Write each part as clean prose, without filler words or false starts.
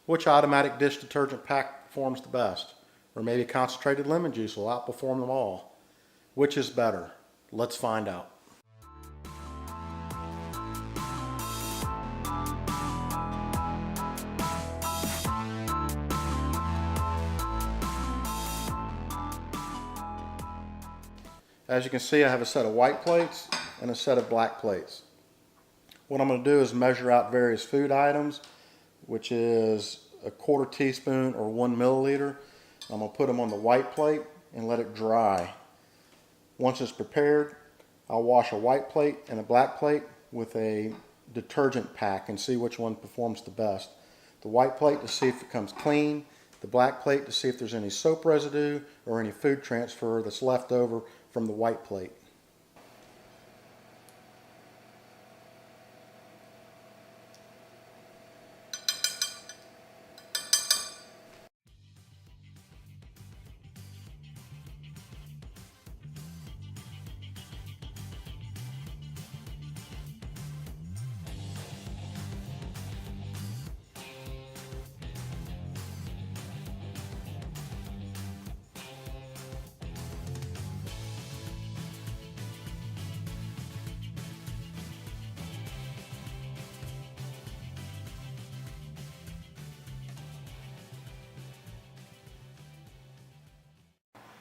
Which automatic dish detergent pack performs the best? Or maybe concentrated lemon juice will outperform them all. Which is better? Let's find out. As you can see, I have a set of white plates and a set of black plates. What I'm going to do is measure out various food items, which is a 1/4 teaspoon or 1 milliliter. I'm going to put them on the white plate and let it dry. Once it's prepared, I'll wash a white plate and a black plate with a detergent pack and see which one performs the best. The white plate to see if it comes clean, the black plate to see if there's any soap residue or any food transfer that's left over from the white plate.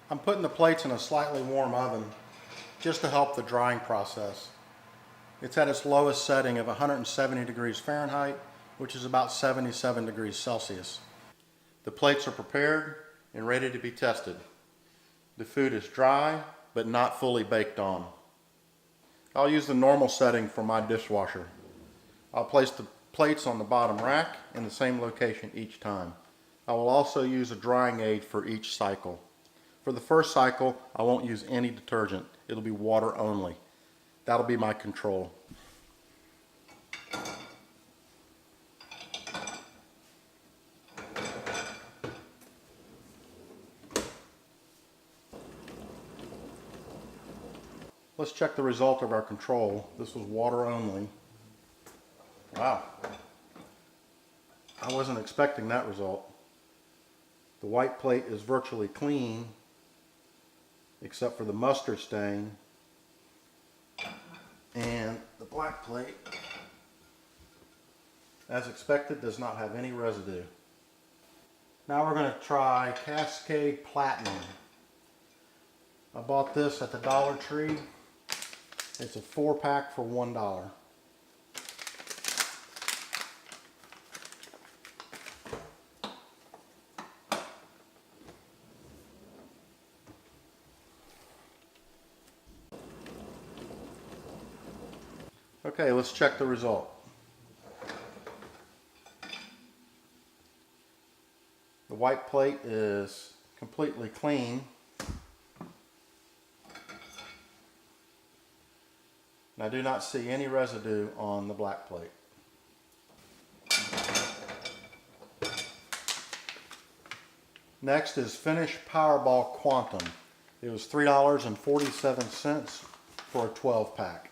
I'm putting the plates in a slightly warm oven just to help the drying process. It's at its lowest setting of 170 degrees Fahrenheit, which is about 77 degrees Celsius. The plates are prepared and ready to be tested. The food is dry, but not fully baked on. I'll use the normal setting for my dishwasher. I'll place the plates on the bottom rack in the same location each time. I will also use a drying aid for each cycle. For the first cycle, I won't use any detergent. It'll be water only. That'll be my control. Let's check the result of our control. This was water only. Wow. I wasn't expecting that result. The white plate is virtually clean, except for the mustard stain, and the black plate, as expected, does not have any residue. Now we're going to try Cascade Platinum. I bought this at the Dollar Tree. It's a 4-pack for $1. Okay, let's check the result. The white plate is completely clean. And I do not see any residue on the black plate. Next is Finish Powerball Quantum. It was $3.47 for a 12-pack.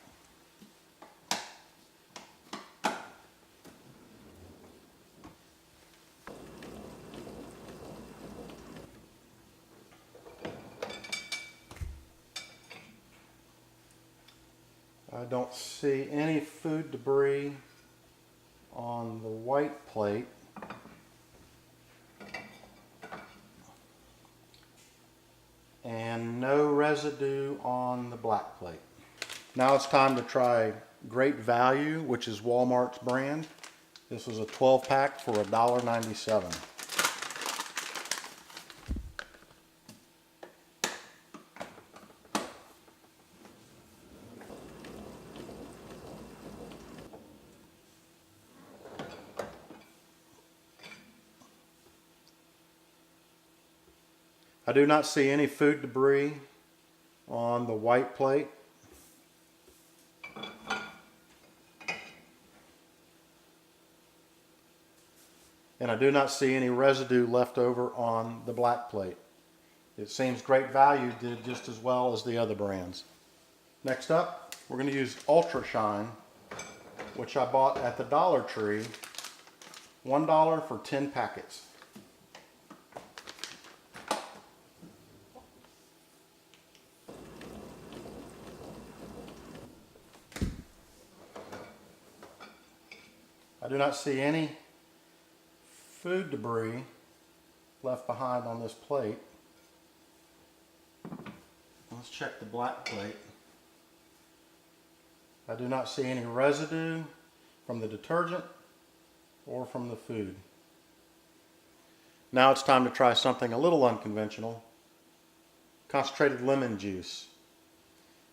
I don't see any food debris on the white plate. And no residue on the black plate. Now it's time to try Great Value, which is Walmart's brand. This was a 12-pack for $1.97. I do not see any food debris on the white plate. And I do not see any residue left over on the black plate. It seems Great Value did just as well as the other brands. Next up, we're going to use Ultra Shine, which I bought at the Dollar Tree $1 for 10 packets. I do not see any food debris left behind on this plate. Let's check the black plate. I do not see any residue from the detergent or from the food. Now it's time to try something a little unconventional. Concentrated lemon juice.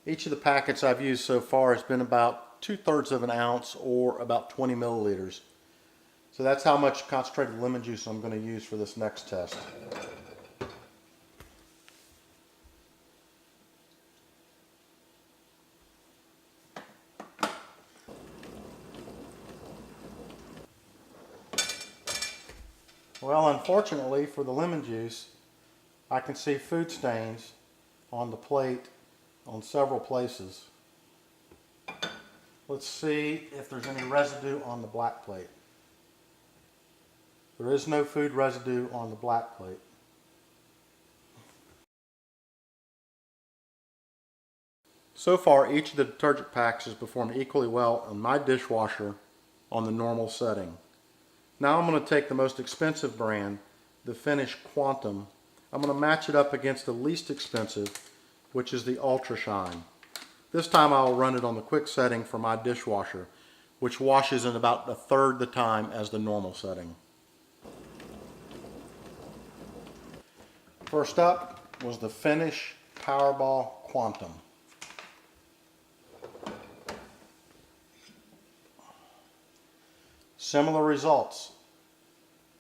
Each of the packets I've used so far has been about 2/3 of an ounce or about 20 milliliters. So that's how much concentrated lemon juice I'm going to use for this next test. Well, unfortunately for the lemon juice, I can see food stains on the plate on several places. Let's see if there's any residue on the black plate. There is no food residue on the black plate. So far, each of the detergent packs has performed equally well on my dishwasher on the normal setting. Now I'm going to take the most expensive brand, the Finish Quantum. I'm going to match it up against the least expensive, which is the Ultra Shine. This time I'll run it on the quick setting for my dishwasher, which washes in about 1/3 the time as the normal setting. First up was the Finish Powerball Quantum. Similar results.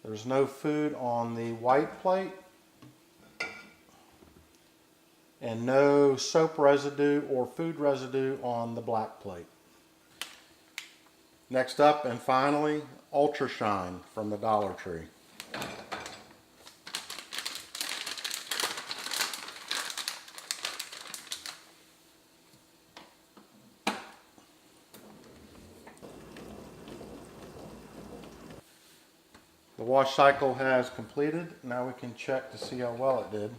There's no food on the white plate and no soap residue or food residue on the black plate. Next up and finally, Ultra Shine from the Dollar Tree. The wash cycle has completed. Now we can check to see how well it did.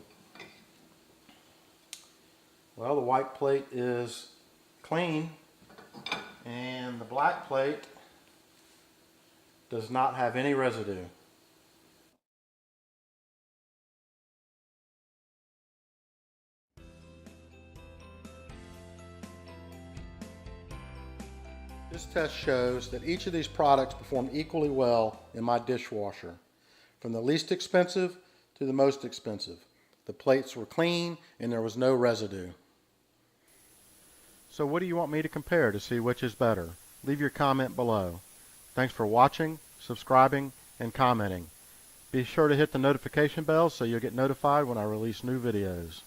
Well, the white plate is clean and the black plate does not have any residue. This test shows that each of these products perform equally well in my dishwasher, from the least expensive to the most expensive. The plates were clean and there was no residue. So what do you want me to compare to see which is better? Leave your comment below. Thanks for watching, subscribing, and commenting. Be sure to hit the notification bell so you'll get notified when I release new videos.